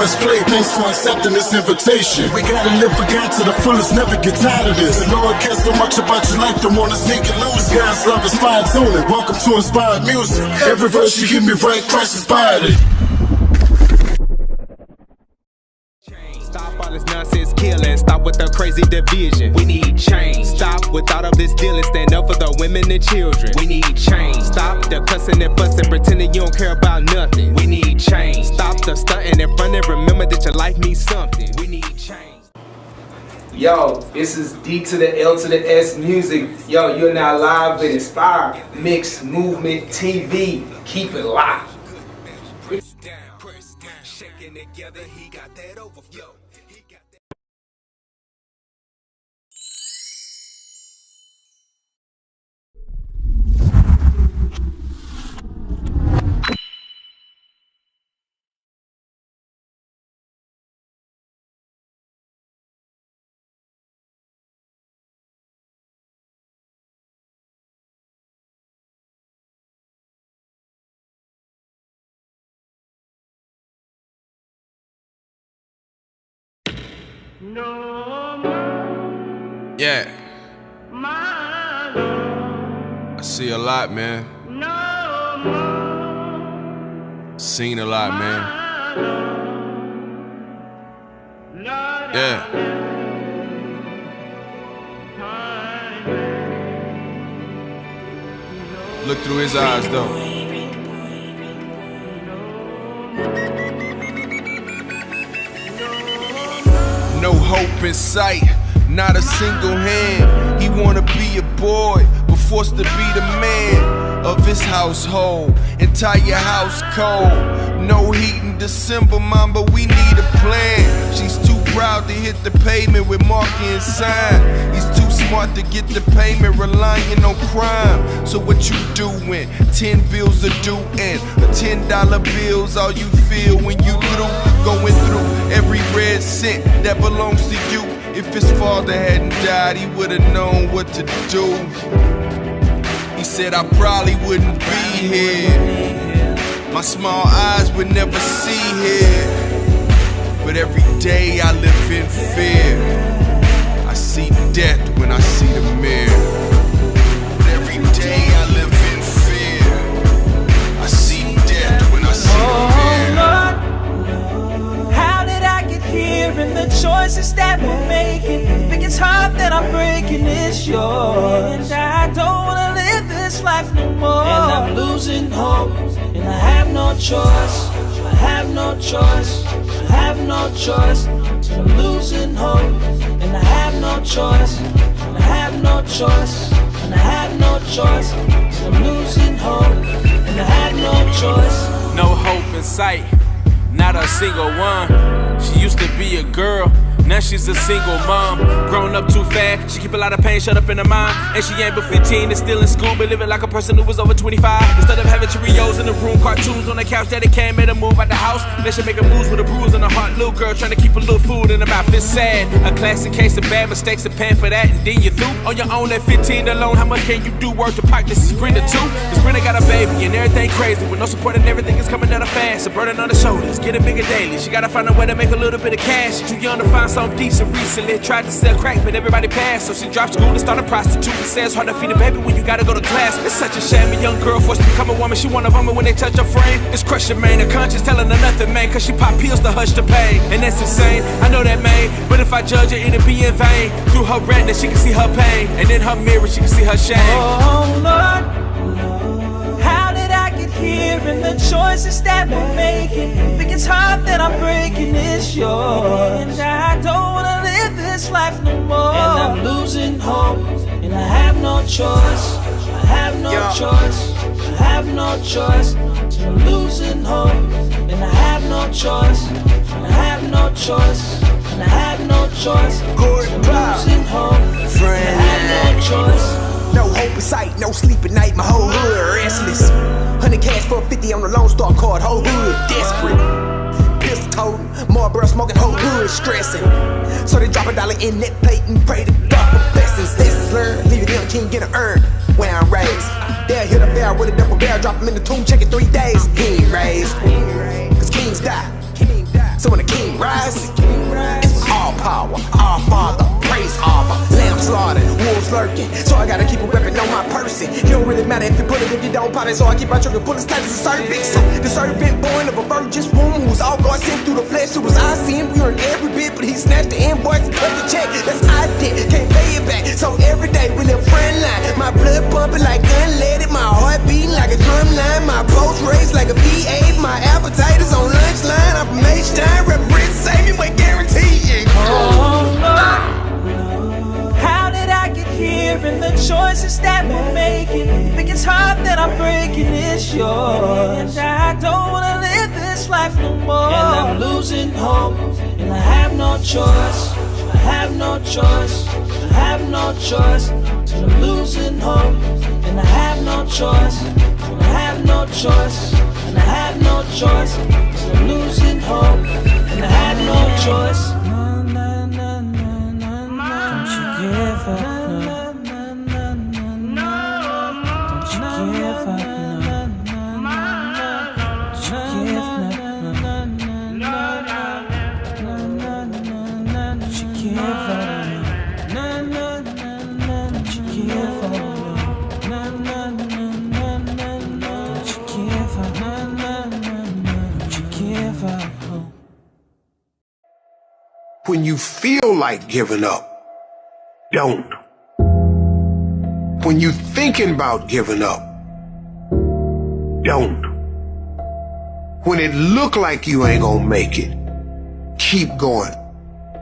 press play. Thanks for accepting this invitation. We gotta live for God to the fullest, never get tired of this. The Lord cares so much about your life, don't wanna see you lose. God's love is fine-tuning. Welcome to Inspired Music. Every verse you hear me write, Christ inspired it. Stop all this nonsense killing, stop with the crazy division. We need change. Stop with all of this dealing, stand up for the women and children. We need change. Stop the cussing and fussing, pretending you don't care about nothing. We need change. Stop the stunting in front and remember that your life means something. We need change. Yo, this is D to the L to the S music. Yo, you're now live with Inspire Mix Movement TV. Keep it locked. Shaking together, he got that over. Yo, he got that. Yeah. I see a lot, man. Seen a lot, man. Yeah. Look through his eyes, though. No hope in sight, not a single hand. He wanna be a boy, but forced to be the man of his household. Entire house cold. No heat in December, mom, but we need a plan. She's too proud to hit the pavement with marking and sign. He's too smart to get the payment, relying on crime. So what you doing? 10 bills are due and a $10 bill's all you feel when you through. Going through every red cent that belongs to you. If his father hadn't died, he would've known what to do. He said I probably wouldn't be here. My small eyes would never see here. But every day I live in fear. I see death when I see the mirror. But every day I live in fear. I see death when I see the mirror. Lord, how did I get here? And the choices that we're making. Think it's hard that I'm breaking, it's yours. And I don't wanna live this life no more. And I'm losing hope. And I have no choice. I have no choice. I have no choice. I'm losing hope. And I have no choice. And I have no choice. And I have no choice. I'm losing hope. And I have no choice. No hope in sight, not a single one. She used to be a girl, now she's a single mom. Grown up too fast, she keep a lot of pain shut up in her mind. And she ain't but 15 and still in school, but living like a person who was over 25. Instead of having Cheerios in the room, cartoons on the couch, daddy came, made her move out the house. Then she making moves with a bruise in her heart. Little girl trying to keep a little food in her mouth. It's sad, a classic case of bad mistakes and paying for that. And then you through on your own at 15 alone. How much can you do? Work to park, this is Brenda too. Cause Brenda got a baby and everything crazy. With no support and everything is coming down her fast. A burden on her shoulders, getting bigger daily. She gotta find a way to make a little bit of cash. Too young to find something decent recently. Tried to sell crack, but everybody passed. So she dropped school to start a prostitute. It says hard to feed a baby when you gotta go to class. It's such a shame a young girl forced to become a woman. She wanna vomit when they touch her frame. It's crushing, man. Her conscience telling her nothing, man. Cause she pop pills to hush the pain. And that's insane, I know that, man. But if I judge her, it'll be in vain. Through her retina, she can see her pain. And in her mirror, she can see her shame. Oh Lord, how did I get here? And the choices that we're making. Think it's hard that I'm breaking, it's yours. And I don't wanna live this life no more. And I'm losing hope. And I have no choice. I have no choice. I have no choice. I'm losing hope. And I have no choice. And I have no choice. And I have no choice. I'm losing hope. And I have no choice. No hope in sight, no sleep at night, my whole hood restless. 100 cash for 50 on the Lone Star card, whole hood desperate. Pistol toting, more bro smoking, whole hood stressing. So they drop $1 in that plate and pray to God for blessings. Lessons learned, leave it in, king get an urn where I'm raised. They'll hit a bear with a double barrel, drop him in the tomb, check it 3 days. He ain't raised, cause kings die. So when the king rises, it's all power, our Father, praise Abba. Lamb slaughtered, wolves lurking, so I gotta keep a weapon on my person. It don't really matter if you pull it, if you don't pop it, so I keep my trigger bullets tight as a cervix. The servant born of a virgin's womb, who was all God sent through the flesh. It was our sin, we earned every bit, but he snatched the invoice, cut the check. That's our debt, can't pay it back. So every day we live front line. My blood pumping like unleaded, my heart beating like a drum line, my pulse raised like a V8. My appetite is on lunch line. I'm from H-Time, represent saving, but guaranteed. Oh Lord, how did I get here? And the choices that we're making, think it's hard that I'm breaking, it's yours. And I don't wanna live this life no more. And I'm losing hope, and I have no choice. I have no choice. I have no choice. And I'm losing hope, and I have no choice. And I have no choice. And I have no choice. So I'm losing hope, and I have no choice. Don't you give up, no. Don't you give up, no. Don't you give up, no. Don't you give up, no. Don't you give up, no. Don't you give up, don't you give up. When you feel like giving up, don't. When you thinking about giving up, don't. When it look like you ain't gonna make it, keep going.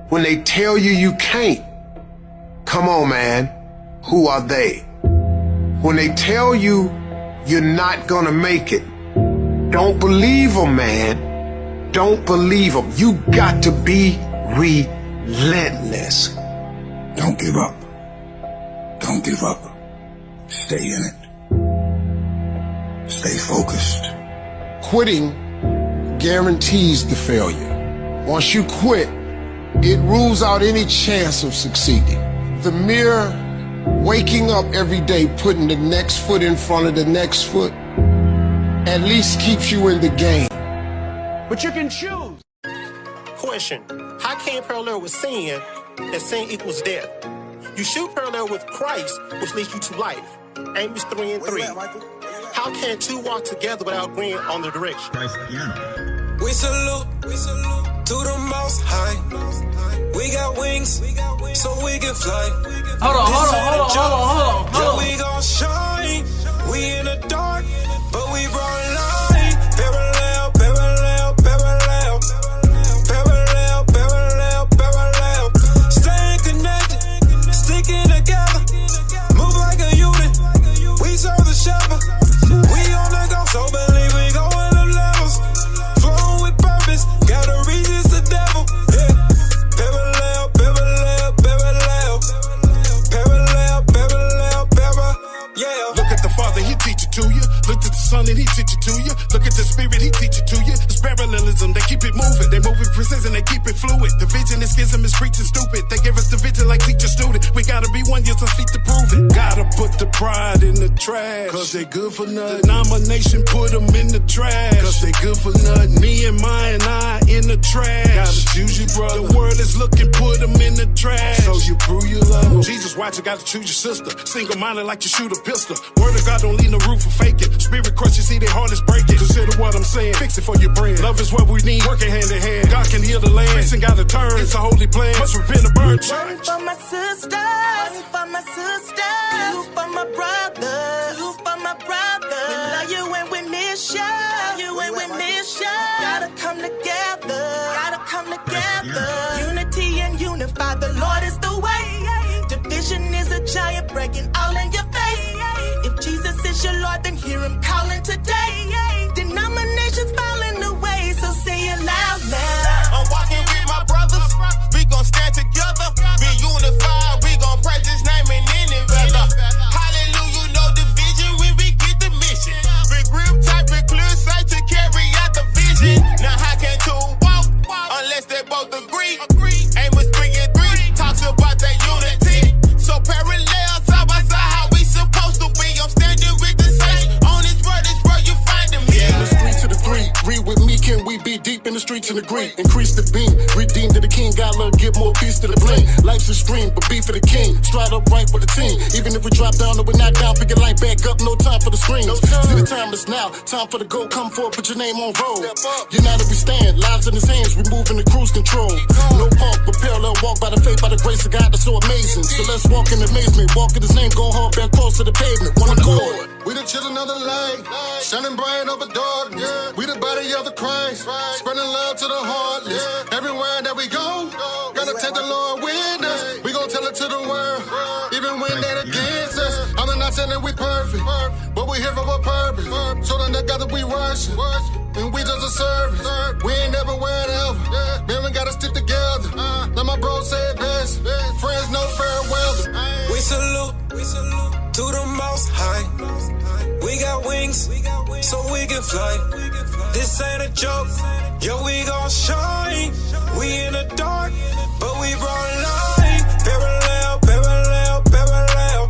When they tell you you can't, come on, man, who are they? When they tell you you're not gonna make it, don't believe them, man. Don't believe them. You got to be relentless. Don't give up. Don't give up. Stay in it. Stay focused. Quitting guarantees the failure. Once you quit, it rules out any chance of succeeding. The mere waking up every day, putting the next foot in front of the next foot, at least keeps you in the game. But you can choose. Question: how can you parallel with sin that sin equals death? You should parallel with Christ, which leads you to life. Amos 3 and 3. How can two walk together without agreeing on the direction? We salute to the Most High. We got wings, so we can fly. Hold on. Yeah, we gon' shine. We in the dark, but we brought light. Parallel, parallel, parallel. Parallel, parallel, parallel. Staying connected, sticking together. Move like a unit. We serve the shepherd. We on the go, so believe we going up levels. Flowing with purpose, gotta resist the devil. Yeah. Parallel, parallel, parallel. Parallel, parallel, parallel. Yeah. Look at the Father, He teach it to you. Look at the Son and He teach it to you. Look at the Spirit, He teach it to you. It's parallelism, they keep it moving. They move with precision, they keep it fluid. Division and schism is preaching stupid. They give us division like teacher student. We gotta be one, use our feet to prove it. Gotta put the pride in the trash, cause they good for nothing. Denomination put them in the trash, cause they good for nothing. Me and my and I in the trash. Gotta choose your brother. The world is looking, put them in the trash. So you prove you love them. Jesus watch, you gotta choose your sister. Single-minded like you shoot a pistol. Word of God don't leave no room for faking. Spirit crush, you see their heart is breaking. Consider what I'm saying, fix it for your brand. Love is what we need, working hand in hand. God can heal the land, Christian gotta turn. It's a holy plan, must repent and burn. One for my sisters, one for my sisters, two for my brothers, two for my brothers. We love you and we miss you, Gotta come together, Unity and unify, the Lord is the way. Division is a giant breaking all in your face. If Jesus is your Lord, then hear Him calling today. Denominations falling away, so say it loud now. I'm walking with my brothers. We gon' stand together. Be unified. We gon' praise His name in any weather. Hallelujah, no division when we get the mission. We grip tight, we clear sight to carry out the vision. Now how can two walk unless they both agree? Amos 3 and 3 talks about that unity. So parallel, side by side. meet and greet, increase the beam. Redeemed to the king, got love, get more peace to the bling. Life's a stream, but be for the king. Stride up right for the team. Even if we drop down or we knock down, pick your light back up, no time for the screams. See the time is now, time for the go, come forward, put your name on roll. United we stand, lives in his hands, removing the cruise control. No park, but parallel walk by the faith, by the grace of God, that's so amazing. So let's walk in amazement, walk in his name, go hard, back close to the pavement. One accord. We the children of the light, shining bright over darkness. We the body of the Christ, spreading love to the heartless. Everywhere that we go, gotta take the Lord with us. We gon' tell it to the world, even when they're against us. I'm not saying that we perfect, but we here for a purpose. So then together we worship, and we just a service. We ain't never wherever, man, we gotta stick together. Like my bro said best, friends no farewell. We salute to the most high. We got wings, so we can fly. This ain't a joke, yo, we gon' shine. We in the dark, but we brought light. Parallel, parallel, parallel.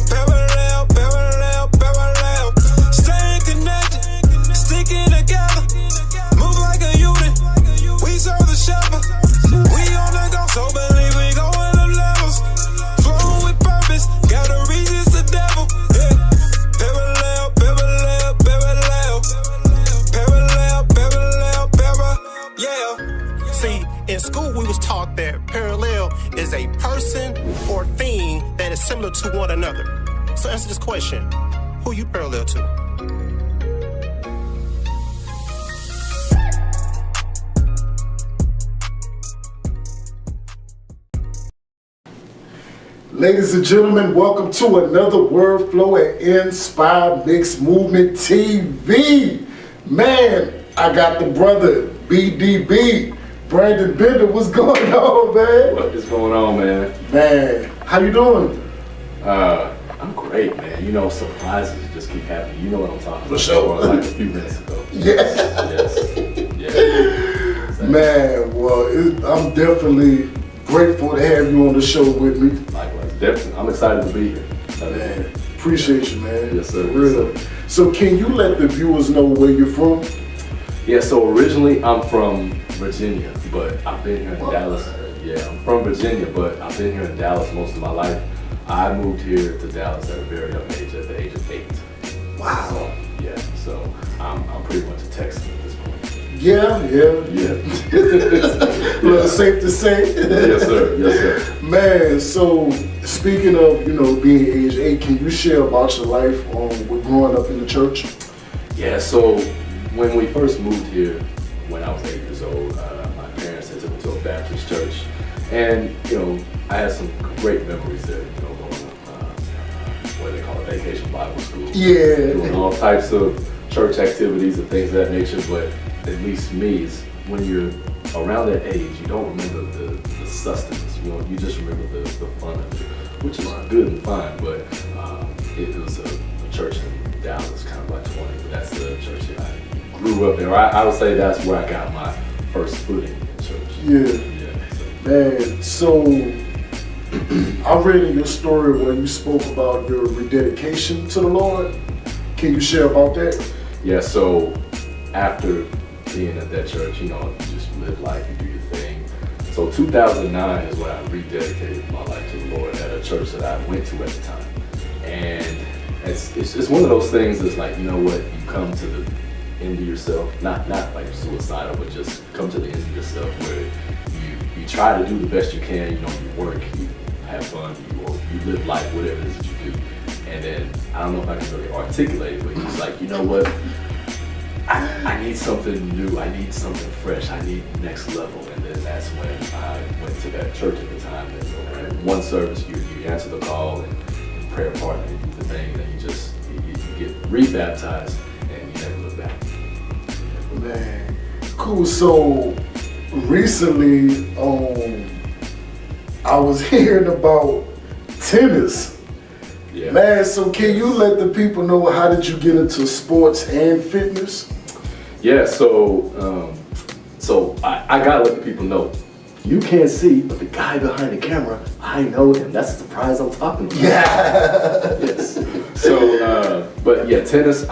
Parallel, parallel, parallel. Staying connected, sticking together. Move like a unit, we serve the shepherd. We on the go, so believe we going up levels. Flowing with purpose, gotta resist the devil. Yeah. Parallel, parallel, parallel. Parallel, parallel, parallel. Yeah. See, in school we was taught that parallel is a person or thing that is similar to one another. So answer this question, who you parallel to? Ladies and gentlemen, welcome to another Word Flow at Inspired Mixed Movement TV. Man, I got the brother BDB, Brandon Bender. What's going on, man? What is going on, man? Man, how you doing? I'm great, man. You know, surprises just keep happening. You know what I'm talking about. For sure. Like a few minutes ago. Yes. Yes. Man, well, I'm definitely grateful to have you on the show with me. Likewise, definitely. I'm excited to be here. Man, appreciate you, man. Yes, sir. Real. Yes, sir. So can you let the viewers know where you're from? Yeah, so originally I'm from Virginia, but I've been here in Dallas. Yeah, I'm from Virginia, but I've been here in Dallas most of my life. I moved here to Dallas at a very young age, at the age of 8. Wow. So, yeah, so I'm pretty much a Texan at this point. Yeah. Well, safe to say. Yes, sir. Yes, sir. Man, so speaking of, being age 8, can you share about your life with growing up in the church? Yeah, so when we first moved here, when I was 8 years old, my parents had took me to a Baptist church. And, I had some great memories there, going what they call a vacation Bible school. Yeah. Doing all types of church activities and things of that nature, but at least me, is when you're around that age, you don't remember the sustenance, you just remember the fun of it, which is good and fine, but it was a church in Dallas, kind of like 20, but that's the church that I grew up in. I would say that's where I got my first footing in church. Yeah. Man, so I read in your story where you spoke about your rededication to the Lord. Can you share about that? Yeah, so after being at that church, you just live life, you do your thing. So 2009 is when I rededicated my life to the Lord at a church that I went to at the time. And it's one of those things that's like, you come to the end of yourself, not like suicidal, but just come to the end of yourself where you try to do the best you can, you work, you have fun, you live life, whatever it is that you do. And then, I don't know if I can really articulate it, but it's like, you know what? I need something new, I need something fresh, I need next level. And then that's when I went to that church at the time. And one service, you answer the call and prayer partner, you do the thing, and you get rebaptized and you never look back. Man, cool. So recently, I was hearing about tennis. Yeah. Man, so can you let the people know, how did you get into sports and fitness? Yeah, so I gotta let the people know. You can't see, but the guy behind the camera, I know him. That's the surprise I'm talking about. Yeah. Yes. So, but yeah, tennis,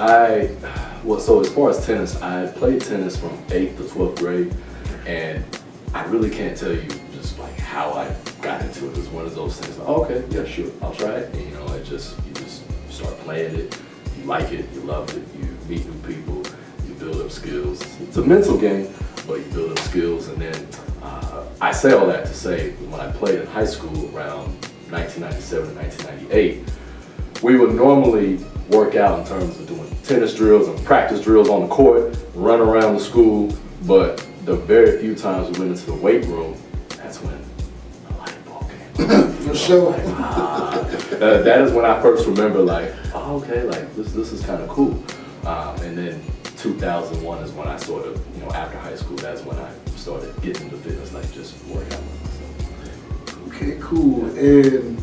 Well, so as far as tennis, I played tennis from 8th to 12th grade, and I really can't tell you just like how I got into it. It was one of those things. Like, oh, okay, yeah, sure, I'll try it. And, you know, you just start playing it. You like it, you love it. You meet new people, you build up skills. It's a mental game, but you build up skills. And then I say all that to say, when I played in high school around 1997 and 1998, we would normally work out in terms of doing tennis drills and practice drills on the court, run around the school, but the very few times we went into the weight room, that's when the light bulb came. For sure. Like, that is when I first remember, like, oh, okay, like this is kind of cool. And then 2001 is when I sort of, you know, after high school, that's when I started getting into fitness, like just working out with myself. Okay, cool. And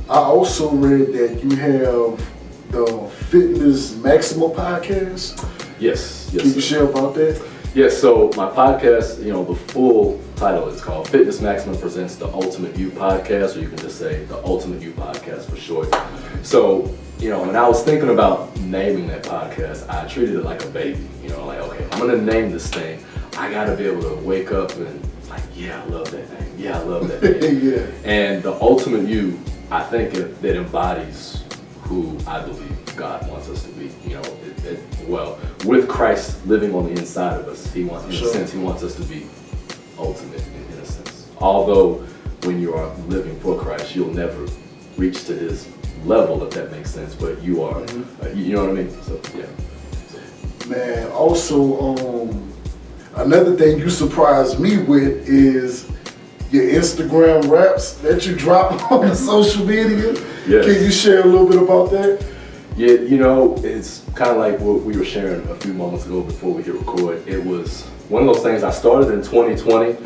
I also read that you have the Fitness Maximal podcast. Yes. Can you share about that? Yes, so my podcast, you know, the full title is called Fitness Maximum Presents the Ultimate You Podcast, or you can just say the Ultimate You Podcast for short. So, you know, when I was thinking about naming that podcast, I treated it like a baby. You know, like, okay, I'm gonna name this thing. I gotta be able to wake up and like, yeah, I love that thing. Yeah, I love that thing. Yeah. And the Ultimate You, I think that embodies who I believe God wants us to be. You know, well, with Christ living on the inside of us, in a sense, he wants us to be ultimate in a sense. Although when you are living for Christ, you'll never reach to his level, if that makes sense, but you are, you know what I mean? So, yeah. Man, also, another thing you surprised me with is your Instagram raps that you drop on the social media. Yes. Can you share a little bit about that? Yeah, you know, it's kind of like what we were sharing a few moments ago before we hit record. It was one of those things I started in 2020,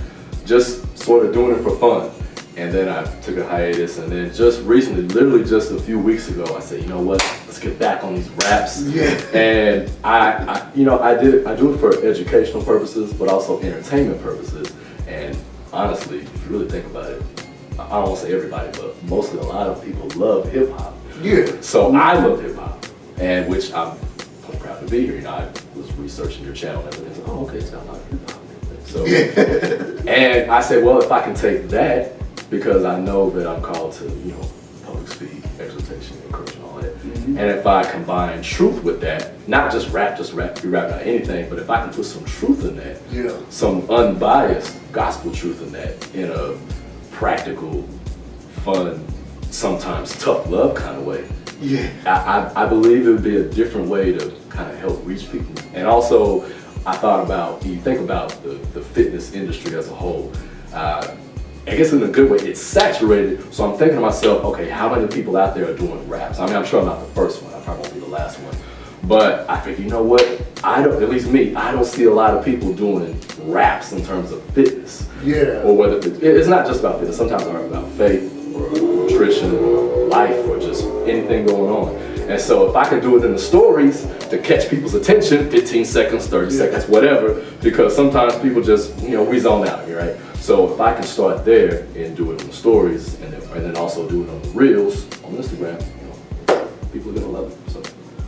just sort of doing it for fun. And then I took a hiatus, and then just recently, literally just a few weeks ago, I said, you know what, let's get back on these raps. Yeah. And I you know, I do it for educational purposes, but also entertainment purposes. And honestly, if you really think about it, I don't want to say everybody, but mostly a lot of people love hip hop. Yeah. So I love hip hop, and which I'm proud to be here. You know, I was researching your channel and everything. So, oh, okay, it's got a lot of hip hop. So, and I said, well, if I can take that, because I know that I'm called to, you know, public speak, exhortation, encouragement, all that. And if I combine truth with that, not just rap, be rapping about anything, but if I can put some truth in that, some unbiased gospel truth in that, in a practical, fun, sometimes tough love kind of way. Yeah. I believe it would be a different way to kind of help reach people. And also, I thought about, when you think about the fitness industry as a whole, I guess in a good way, it's saturated. So I'm thinking to myself, okay, how many people out there are doing raps? I mean, I'm sure I'm not the first one. I probably won't be the last one. But I think, you know what? At least me, I don't see a lot of people doing raps in terms of fitness. Yeah. Or whether it's not just about fitness. Sometimes I'm about faith or nutrition or life or just anything going on. And so if I can do it in the stories to catch people's attention, 15 seconds, 30 seconds, whatever, because sometimes people just, you know, we zone out, right? So if I can start there and do it in the stories and then also do it on the reels on Instagram, you know, people are gonna love it. So.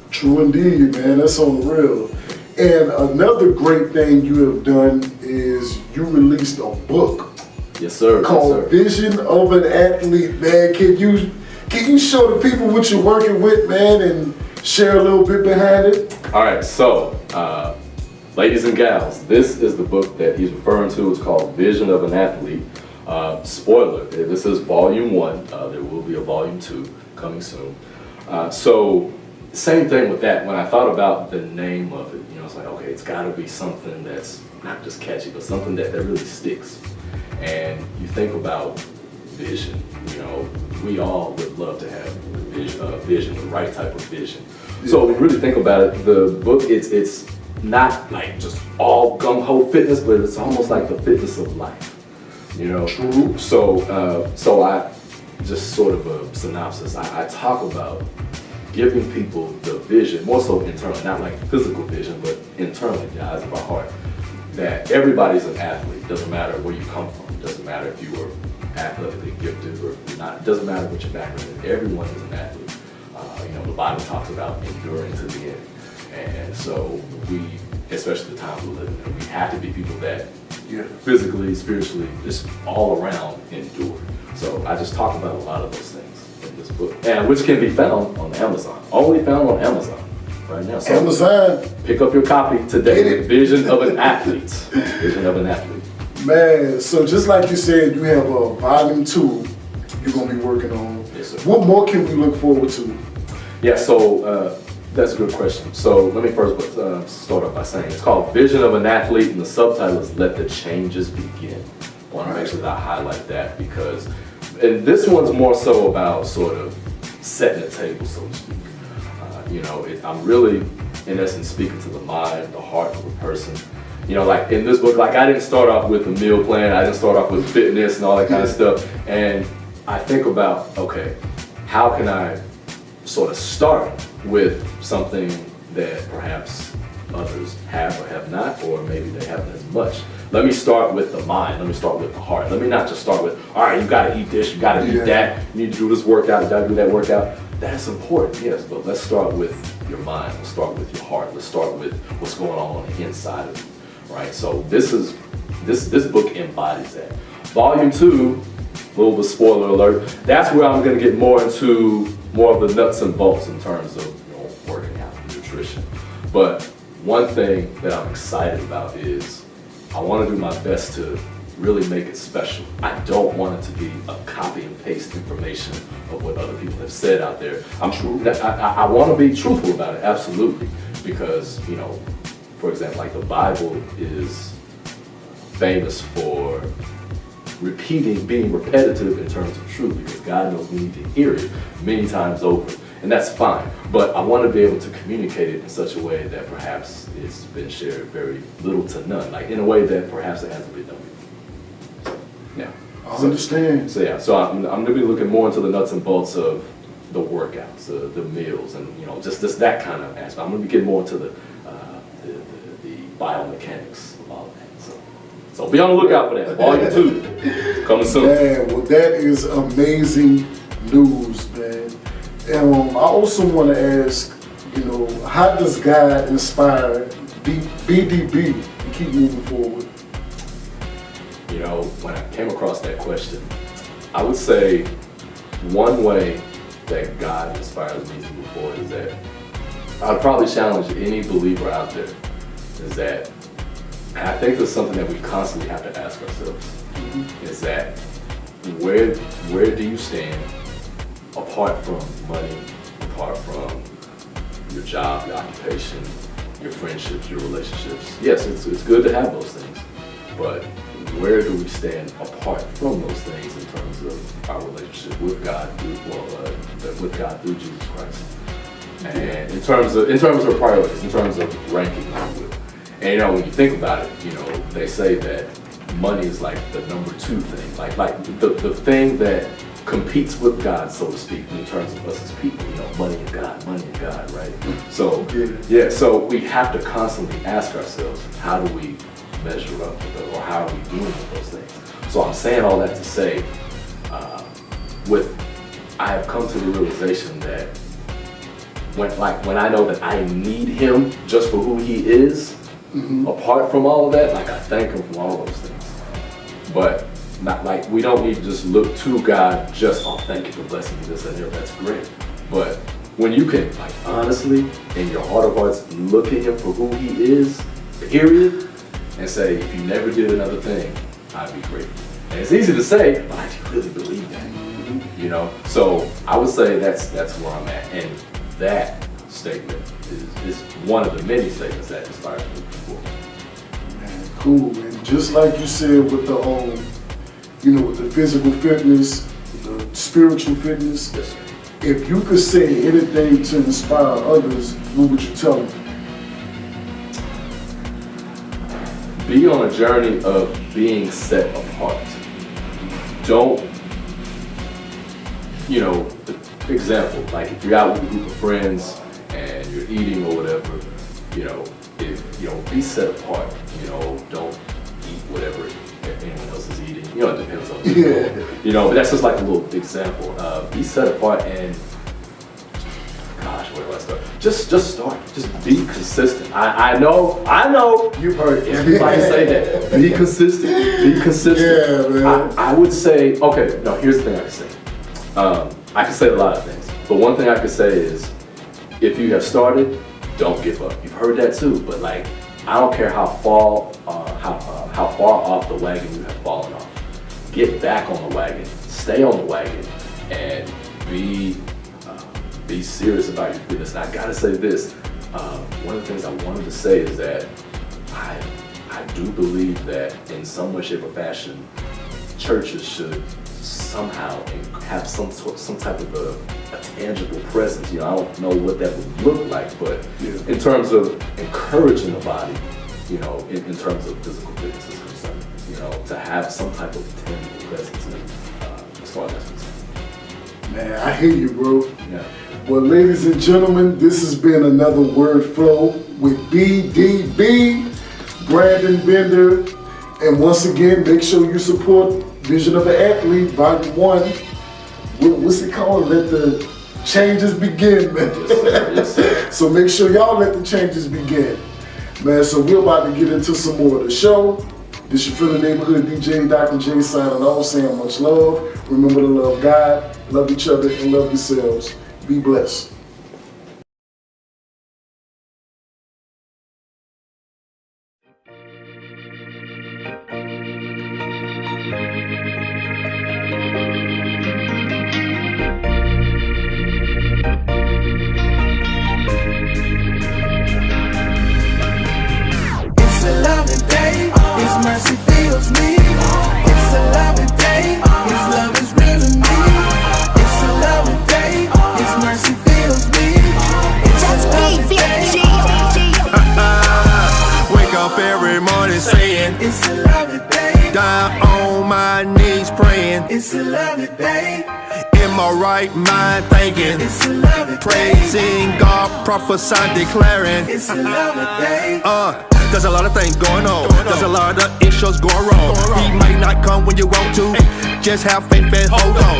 True indeed, man. That's on the real. And another great thing you have done is you released a book. Yes, sir. Called Vision of an Athlete, man. Can you show the people what you're working with, man, and share a little bit behind it? All right, so ladies and gals, this is the book that he's referring to. It's called Vision of an Athlete. Spoiler, this is volume 1. There will be a volume 2 coming soon. So same thing with that. When I thought about the name of it, you know, it's like, okay, it's gotta be something that's not just catchy, but something that really sticks. And you think about vision, you know, we all would love to have vision, the right type of vision. So when you really think about it, the book, it's not like just all gung-ho fitness, but it's almost like the fitness of life, you know? True. So I, just sort of a synopsis, I talk about giving people the vision, more so internally, not like physical vision, but internally, the eyes of our heart, that everybody's an athlete. Doesn't matter where you come from. Doesn't matter if you were athletically gifted or not. It doesn't matter what your background is. Everyone is an athlete. You know, the Bible talks about enduring to the end. And so we, especially the time we live in, we have to be people that physically, spiritually, just all around endure. So I just talk about a lot of those things in this book, and which can be found on Amazon. Only found on Amazon right now. So Amazon. Pick up your copy today. Vision of an Athlete. Vision of an Athlete. Man, so just like you said, you have a volume 2 you're gonna be working on. Yes, sir. What more can we look forward to? Yeah, so that's a good question. So let me first start off by saying it's called Vision of an Athlete, and the subtitle is Let the Changes Begin. I want to make sure that I highlight that because, and this one's more so about sort of setting the table, so to speak. You know, I'm really, in essence, speaking to the mind, the heart of a person. You know, like in this book, like I didn't start off with a meal plan, I didn't start off with fitness and all that kind of stuff. And I think about, okay, how can I sort of start with something that perhaps others have or have not, or maybe they haven't as much. Let me start with the mind, let me start with the heart. Let me not just start with, all right, you gotta eat this, you gotta eat that, you need to do this workout, you gotta do that workout. That's important, yes, but let's start with your mind, let's start with your heart, let's start with what's going on the inside of you, right? So this book embodies that. Volume 2, a little bit spoiler alert, that's where I'm gonna get more into more of the nuts and bolts in terms of working out, nutrition. But one thing that I'm excited about is I want to do my best to really make it special. I don't want it to be a copy and paste information of what other people have said out there. I want to be truthful about it, absolutely, because for example, like the Bible is famous for being repetitive in terms of truth, because God knows we need to hear it many times over, and that's fine. But I want to be able to communicate it in such a way that perhaps it's been shared very little to none, like in a way that perhaps it hasn't been done before. Yeah, I understand. So yeah, so I'm going to be looking more into the nuts and bolts of the workouts, the meals, and just that kind of aspect. I'm going to be getting more into the biomechanics of all of that. So be on the lookout for that. Volume 2 coming soon. Man, well, that is amazing news, man. And I also want to ask, how does God inspire BDB to keep moving forward? When I came across that question, I would say one way that God inspires me to move forward is that I'd probably challenge any believer out there is that, and I think that's something that we constantly have to ask ourselves, is that where do you stand apart from money, apart from your job, your occupation, your friendships, your relationships? Yes, it's good to have those things, but where do we stand apart from those things in terms of our relationship with God with God through Jesus Christ? And in terms of priorities, in terms of ranking, and when you think about it, they say that money is like the number 2 thing, like the thing that competes with God, so to speak, in terms of us as people. Money and God, right? So yeah, so we have to constantly ask ourselves, how do we measure up with it, or how are we doing with those things? So I'm saying all that to say, I have come to the realization that when I know that I need Him just for who He is. Apart from all of that, I thank Him for all those things. But not we don't need to just look to God just, oh, thank you for blessing me this and that. That's great. But when you can honestly, in your heart of hearts, look at Him for who He is, period, and say, if you never did another thing, I'd be grateful. And it's easy to say, but I do really believe that. So I would say that's where I'm at, and that statement is one of the many statements that inspires me before. Man, cool. And just like you said with the with the physical fitness, the spiritual fitness, yes, sir. If you could say anything to inspire others, what would you tell them? Be on a journey of being set apart. Don't, example, like if you're out with a group of friends and you're eating or whatever, be set apart. Don't eat whatever anyone else is eating. It depends on people. But that's just like a little example. Be set apart, and gosh, where do I start? just start. Just be consistent. I know you've heard everybody say that. Be consistent. Be consistent. Yeah, man. I would say, okay, no, here's the thing I can say. I can say a lot of things, but one thing I can say is, if you have started, don't give up. You've heard that too, but like, I don't care how far off the wagon you have fallen off. Get back on the wagon. Stay on the wagon, and be serious about your fitness. And I gotta say this, one of the things I wanted to say is that I do believe that in some way, shape, or fashion, churches should somehow have some type of a tangible presence. You know, I don't know what that would look like, but in terms of encouraging the body, you know, in terms of physical fitness is concerned, you know, to have some type of tangible presence as far as that's concerned. Man, I hear you, bro. Yeah. Well, ladies and gentlemen, this has been another Word Flow with BDB, Brandon Bender. And once again, make sure you support Vision of an Athlete, Volume 1. What's it called? Let the changes begin, man. Yes, sir. So make sure y'all let the changes begin. Man, so we're about to get into some more of the show. This your friendly neighborhood DJ, Dr. J signing off, saying much love. Remember to love God, love each other, and love yourselves. Be blessed. It's a loving day, His mercy fills me. It's a loving day, His love is real to me. It's a loving day, His mercy fills me. It's a loving day. Wake up every morning saying, It's a loving day. down on my knees praying. It's a loving day. In my right mind thinking, It's a loving day. praising God, prophesying, declaring. It's a loving day. There's a lot of things going on. There's a lot of issues going wrong. He might not come when you want to. Just have faith and hold on.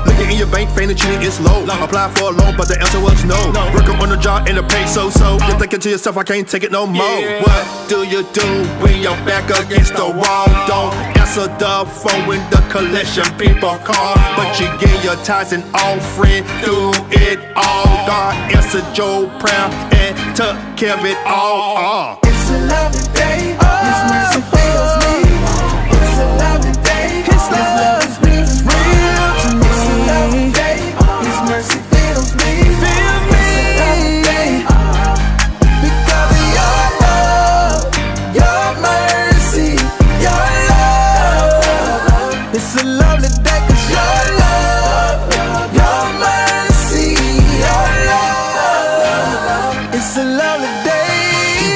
Looking in your bank, financially it's low. Apply for a loan, but the answer was no. Working on the job and the pay so-so. You're thinking to yourself, I can't take it no more. What do you do when you're back against the wall? Don't answer the phone when the collection people call, but you get your tithes and offering through it all. God answered your prayer and took care of it all. It's a loving day, His mercy fills me. It's a loving day, His love is real to me. It's a loving day, His mercy fills me. It's a loving day, because of your love, your mercy, your love. It's a lovely day, 'cause your love, your mercy, your love. It's a lovely day.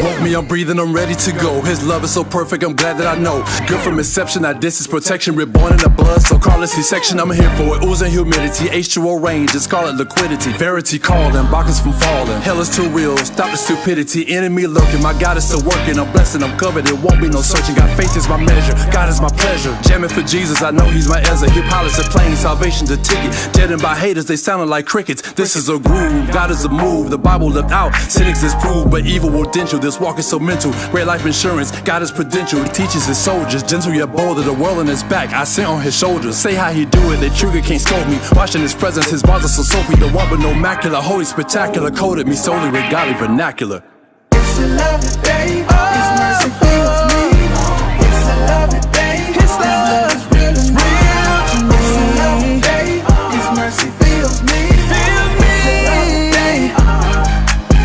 Woke me, I'm breathing, I'm ready to go. His love is so perfect, I'm glad that I know. Good from inception, I distance protection. Reborn in the blood, so call it C-section. I'm here for it. Oozing humidity, H2O range, just call it liquidity. Verity calling, blockers from falling. Hell is too real, stop the stupidity. Enemy lurking, my God is still working. I'm blessed and I'm covered, it won't be no searching. God faith is my measure, God is my pleasure. Jamming for Jesus, I know He's my Ezra. He pilots a plane, salvation the ticket. Deadened by haters, they sounding like crickets. This is a groove, God is a move. The Bible left out, cynics is proved, but evil will dent you. This walk is so mental. Great life insurance, God is prudential. He teaches His soldiers, gentle yet bolder. The world on His back, I sit on His shoulders. Say how He do it, the trigger can't scope me. Watching His presence, His bars are so soapy. The one with no macula, holy spectacular. Coded me solely with godly vernacular. It's a loving day, His mercy fills me. It's a loving day, His love is real to me. It's a loving day, His mercy fills me. It's a loving day,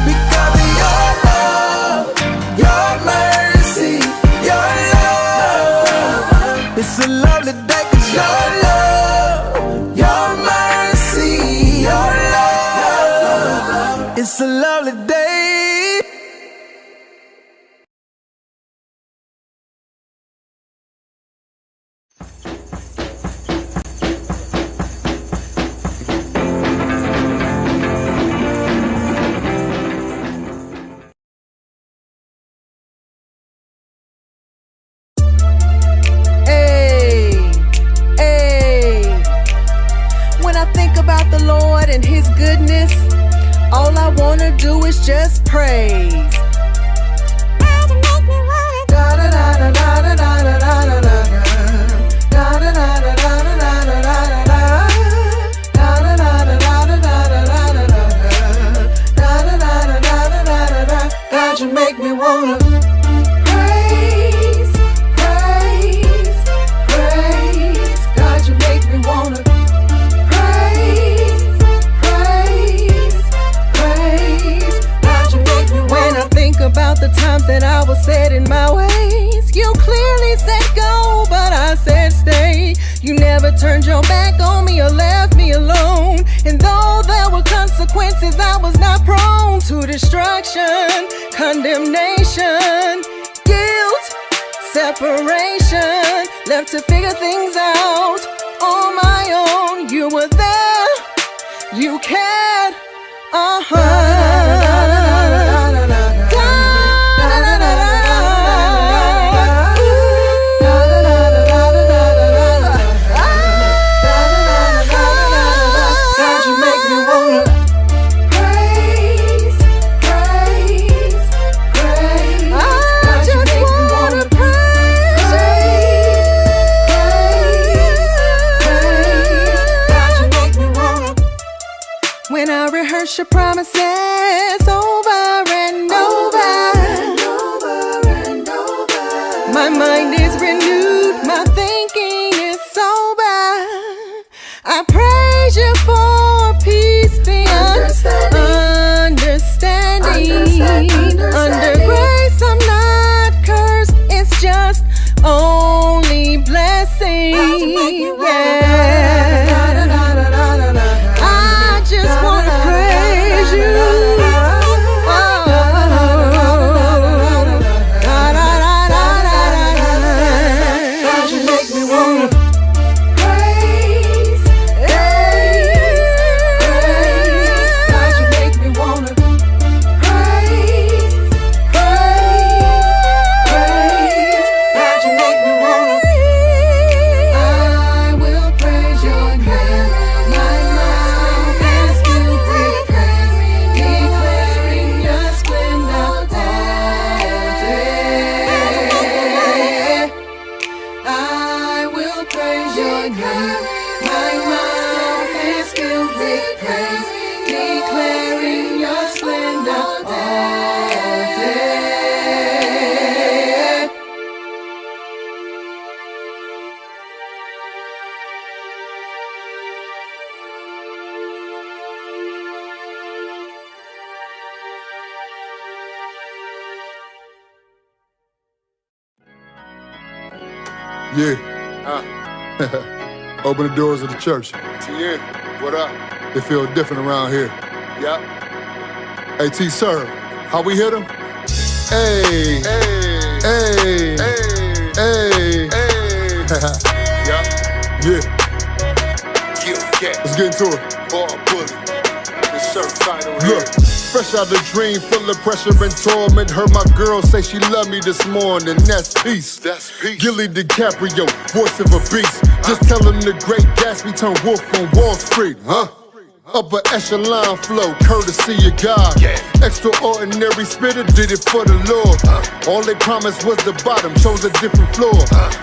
because of your love, your mercy, your love. It's a lovely day, 'cause your love, your mercy, your love. It's a lovely day. When I think about the Lord and His goodness, all I want wanna do is just praise. God, you make me wanna praise, praise, praise. God, you make me wanna praise, praise, praise. God, you make me wanna. When I think about the times that I was set in my ways, you clearly said go, but I said stay. You never turned your back on me or left me alone. And though there were consequences, I was not prone to destruction, condemnation, guilt, separation. Left to figure things out on my own. You were there, you cared, When I rehearse your promises over and over, my mind is renewed, my thinking is sober. I praise you for peace beyond understanding. Under grace I'm not cursed, it's just only blessing. Yeah. Just wanna praise you. God, you make me wanna praise, praise, praise. God, you make me wanna praise, praise, praise. God, you make me wanna. I will praise your name. Yeah. Open the doors of the church. Yeah. What up? It feel different around here. Yep. Hey, T-Sir, how we hit him? Hey. Hey. Hey. Hey. Hey. Yep. Yeah. Kill cat. Let's get into it. Ball bully. The certified on Look. Fresh out the dream, full of pressure and torment. Heard my girl say she loved me this morning. That's peace. That's peace. Gilly DiCaprio, voice of a beast. Just tell him the great Gatsby turned wolf on Wall Street, huh? Upper echelon flow, courtesy of God. Yeah. Extraordinary spitter did it for the Lord. All they promised was the bottom, chose a different floor.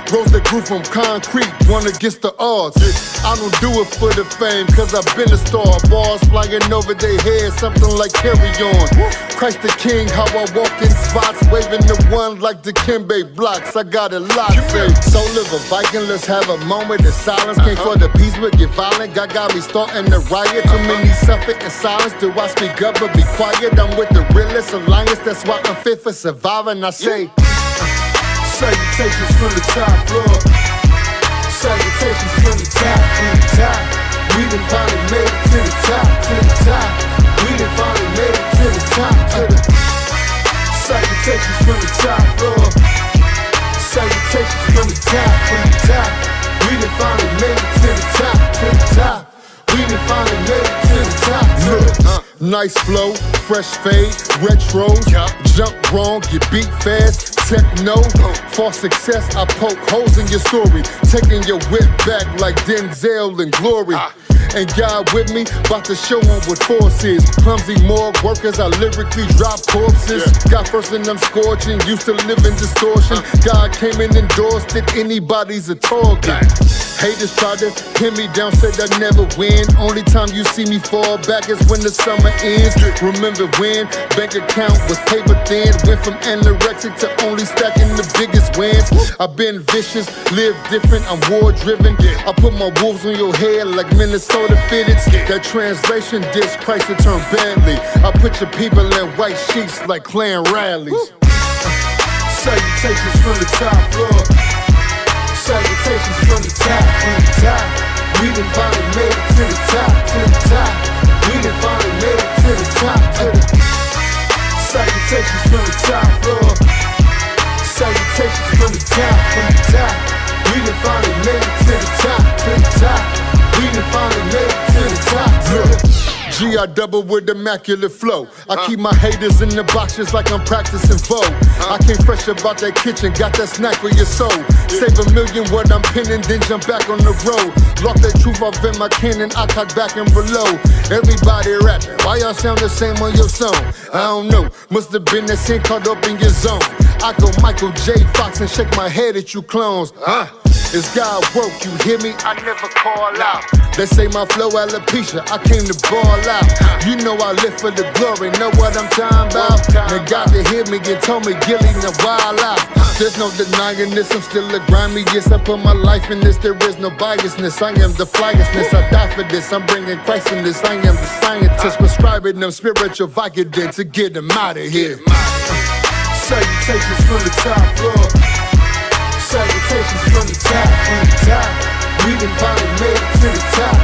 Rose that grew from concrete, won against the odds. I don't do it for the fame, cause I've been a star. Balls flying over their heads, something like carry on. Christ the King, how I walk in spots, waving the one like the Kimbe blocks. I got a lot to say. So live a Viking, let's have a moment of silence. Came for the peace, but get violent. God got me starting to riot. Too many suffer in silence. Do I speak up but be quiet? I'm with the realest alliance. That's why I'm fit for surviving. I say, salutations from the top floor. Salutations from the top to the top. We done finally made it to the top, to the top. We done finally made it to the top, to the salutations from the top floor. Salutations from the top, from the top. We done finally made it to the top, to the top. We done finally made it to the top. Look, nice flow, fresh fade, retro. Jump wrong, get beat fast. Techno, for success, I poke holes in your story. Taking your whip back like Denzel and Glory. And God with me, about to show them what force is. Clumsy morgue workers, I lyrically drop corpses. Got first in them scorching, used to live in distortion. God came and endorsed it, anybody's a target. Haters tried to pin me down, said I never win. Only time you see me fall back is when the summer ends. Remember when bank account was paper thin? Went from anorexic to only stacking the biggest wins. I've been vicious, lived different, I'm war driven. I put my wolves on your head like Minnesota fitteds. That translation dish Christ to turn badly. I put your people in white sheets like Klan rallies. Salutations from the top floor. Salutations from the top, We done finally made it to the top, We done finally made it to the top, Salutations from the top floor. Salutations from the top, We done finally made it to the top, We done finally made it to the top, I double with immaculate flow. I keep my haters in the boxes like I'm practicing vogue. I came fresh about that kitchen, got that snack for your soul. Save $1 million what I'm pinning, then jump back on the road. Lock that truth off in my cannon, I cock back and below. Everybody rapping, why y'all sound the same on your song? I don't know, must have been that scene caught up in your zone. I go Michael J. Fox and shake my head at you clones. It's God work, you hear me? I never call out. They say my flow alopecia, I came to ball out. You know I live for the glory, know what I'm talking about? They got to hear me and told me, Gilly, now wild out. There's no denying this, I'm still a grimy. Yes, I put my life in this, there is no biasness. I am the flyestness, I die for this. I'm bringing Christ in this, I am the scientist. Prescribing them spiritual Vicodin to get them out of here. Salutations from the top floor. Salutations from the top, We done finally made it to the top,